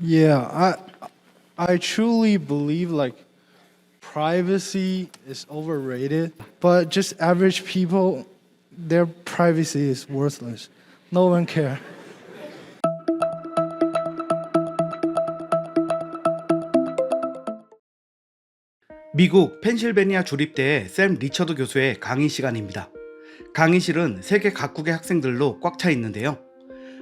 Yeah, I truly believe like privacy is overrated, but just average people, their privacy is worthless. No one care. 미국 펜실베니아 주립대의 샘 리처드 교수의 강의 시간입니다. 강의실은 세계 각국의 학생들로 꽉 차 있는데요.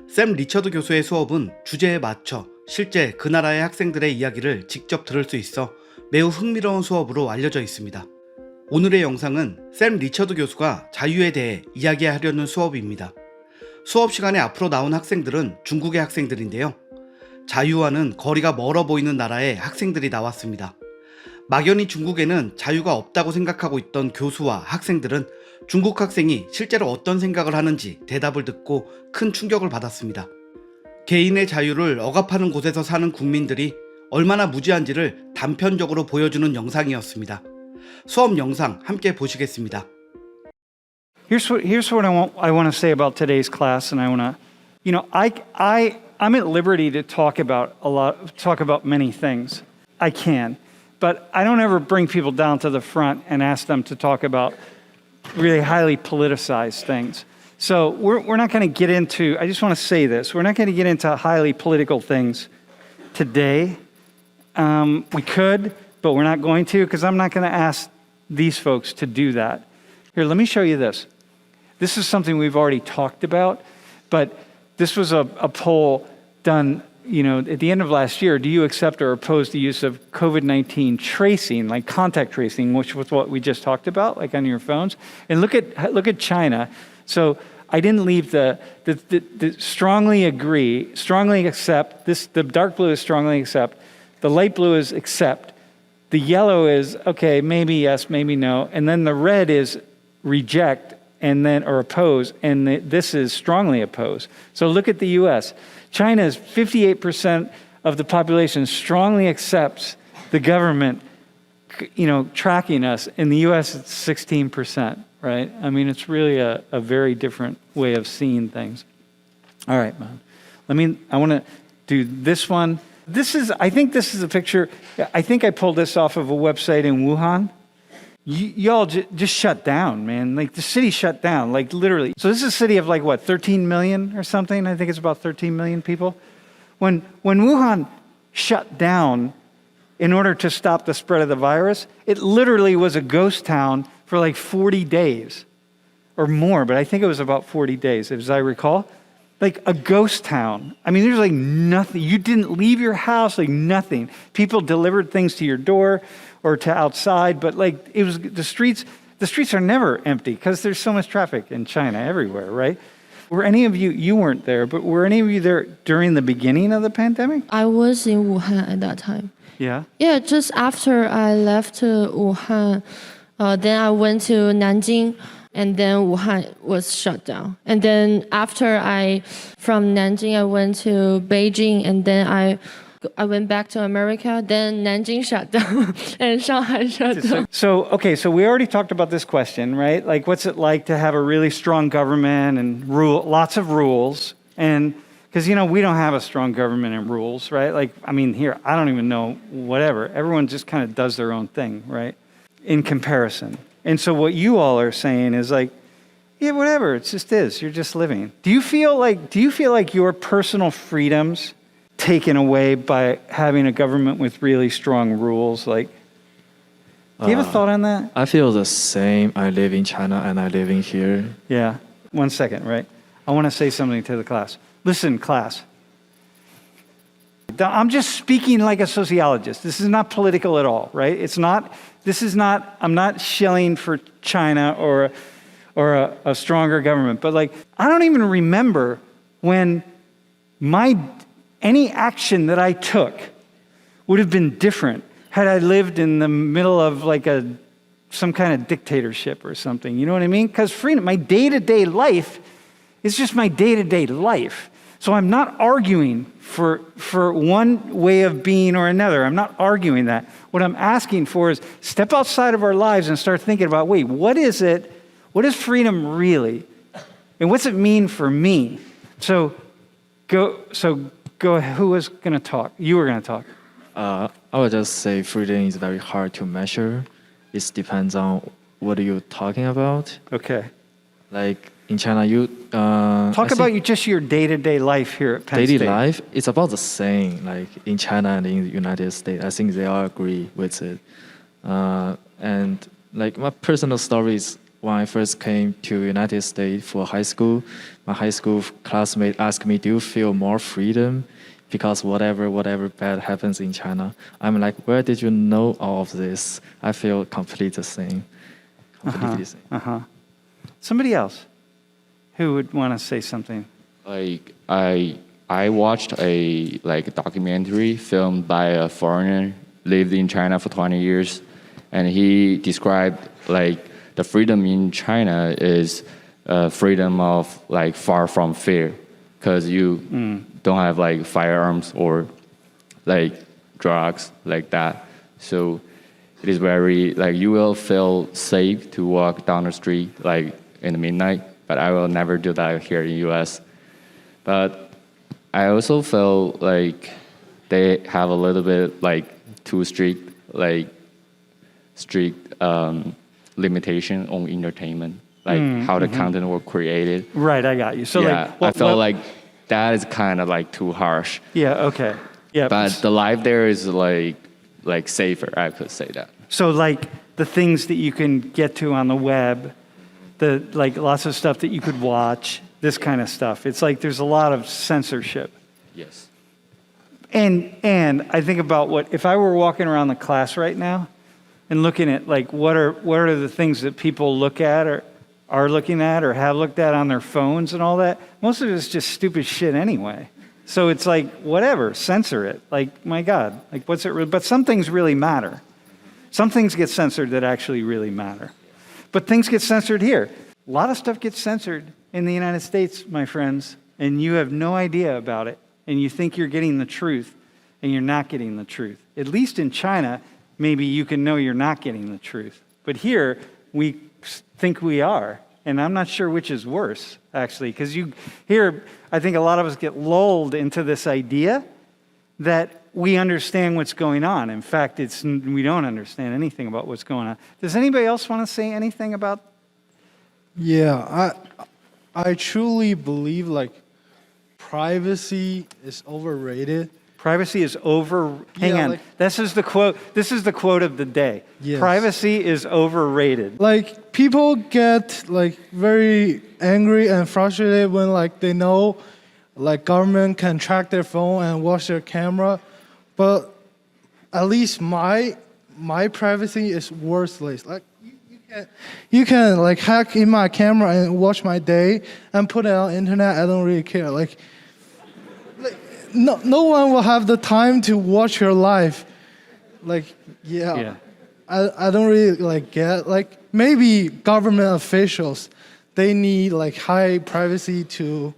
샘 리처드 교수의 수업은 주제에 맞춰 실제 그 나라의 학생들의 이야기를 직접 들을 수 있어 매우 흥미로운 수업으로 알려져 있습니다. 오늘의 영상은 샘 리처드 교수가 자유에 대해 이야기하려는 수업입니다. 수업 시간에 앞으로 나온 학생들은 중국의 학생들인데요. 자유와는 거리가 멀어 보이는 나라의 학생들이 나왔습니다. 막연히 중국에는 자유가 없다고 생각하고 있던 교수와 학생들은 중국 학생이 실제로 어떤 생각을 하는지 대답을 듣고 큰 충격을 받았습니다. 개인의 자유를 억압하는 곳에서 사는 국민들이 얼마나 무지한지를 단편적으로 보여주는 영상이었습니다. 수업 영상 함께 보시겠습니다. Here's what I want to say about today's class, and I want to, I'm at liberty to talk about many things. I can, but I don't ever bring people down to the front and ask them to talk about really highly politicized things. So we're not going to get into. I just want to say this: we're not going to get into highly political things today. We could, but we're not going to because I'm not going to ask these folks to do that. Here, let me show you this. This is something we've already talked about, but this was a poll done, at the end of last year. Do you accept or oppose the use of COVID-19 tracing, like contact tracing, which was what we just talked about, like on your phones? And look at China. So I didn't leave the strongly agree, strongly accept. The dark blue is strongly accept. The light blue is accept. The yellow is okay, maybe yes, maybe no, and then the red is reject. Or oppose, and this is strongly oppose. So look at the U.S. China's 58% of the population strongly accepts the government, tracking us. In the U.S., it's 16%, right? I mean, it's really a very different way of seeing things. All right, man. I want to do this one. I think this is a picture. I think I pulled this off of a website in Wuhan. Y'all just shut down, man. Like the city shut down, like literally. So this is a city of 13 million or something. I think it's about 13 million people. When Wuhan shut down in order to stop the spread of the virus, it literally was a ghost town for 40 days or more, but I think it was about 40 days, as I recall. Like a ghost town. I mean, there's nothing. You didn't leave your house, nothing. People delivered things to your door or to outside, but it was the streets are never empty because there's so much traffic in China everywhere, right? Were any of you weren't there, but were any of you there during the beginning of the pandemic? I was in Wuhan at that time. Yeah? Yeah, just after I left Wuhan, then I went to Nanjing, and then Wuhan was shut down. And then from Nanjing, I went to Beijing, and then I went back to America, then Nanjing shut down and Shanghai shut down. So we already talked about this question, right? What's it like to have a really strong government and lots of rules? And because, we don't have a strong government and rules, right? Here, I don't even know, whatever. Everyone just kind of does their own thing, right? In comparison. And so what you all are saying is yeah, whatever, it just is. You're just living. Do you feel like your personal freedoms taken away by having a government with really strong rules? Do you have a thought on that? I feel the same. I live in China and I live in here. Yeah. 1 second, right? I want to say something to the class. Listen, class. I'm just speaking like a sociologist. This is not political at all, right? I'm not shilling for China or a stronger government, but I don't even remember when any action that I took would have been different had I lived in the middle of some kind of dictatorship or something. You know what I mean? Because freedom, my day-to-day life is just my day-to-day life. So I'm not arguing for one way of being or another. I'm not arguing that. What I'm asking for is step outside of our lives and start thinking about, wait, what is it? What is freedom really? And what's it mean for me? So Go ahead. Who was going to talk? You were going to talk. I would just say freedom is very hard to measure. It depends on what you're talking about. Okay. Like in China, you Talk about just your day-to-day life here at Penn daily State. life. It's about the same. Like in China and in the United States, I think they all agree with it. And like my personal stories, when I first came to United States for high school, my high school classmate asked me, "Do you feel more freedom?" Because whatever bad happens in China, I'm like, where did you know all of this? I feel completely the same. Completely the same. Somebody else who would want to say something. Like I watched a documentary filmed by a foreigner lived in China for 20 years, and he described like the freedom in China is freedom of like far from fear, because you don't have like firearms or like drugs like that. So it is very like you will feel safe to walk down the street like in the midnight, but I will never do that here in the US. But I also feel like they have a little bit like too strict limitation on entertainment, like how the content was created. Right, I got you. So Yeah, I felt like that is kind of like too harsh. Yeah, okay. Yeah. But the life there is like safer, I could say that. So like the things that you can get to on the web, the like lots of stuff that you could watch, this kind of stuff. It's like there's a lot of censorship. Yes. And I think about what if I were walking around the class right now and looking at like what are the things that people look at or are looking at or have looked at on their phones and all that. Most of it's just stupid shit anyway. So it's like whatever, censor it. Like my God, like what's it? But some things really matter. Some things get censored that actually really matter. But things get censored here. A lot of stuff gets censored in the United States, my friends, and you have no idea about it. And you think you're getting the truth, and you're not getting the truth. At least in China, maybe you can know you're not getting the truth. But here, we think we are. And I'm not sure which is worse, actually, because here, I think a lot of us get lulled into this idea that we understand what's going on. In fact, we don't understand anything about what's going on. Does anybody else want to say anything about? Yeah, I truly believe like privacy is overrated. Privacy is over. Hang on. This is the quote. This is the quote of the day. Yes. Privacy is overrated. Like people get like very angry and frustrated when like they know like government can track their phone and watch their camera, but at least my privacy is worthless. Like you can like hack in my camera and watch my day and put it on internet. I don't really care. Like no one will have the time to watch your life. Like yeah. I don't really like get like maybe government officials, they need like high privacy to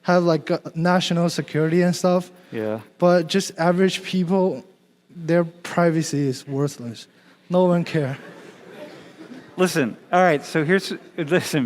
have like national security and stuff. Yeah. But just average people, their privacy is worthless. No one cares. Listen. All right. So listen.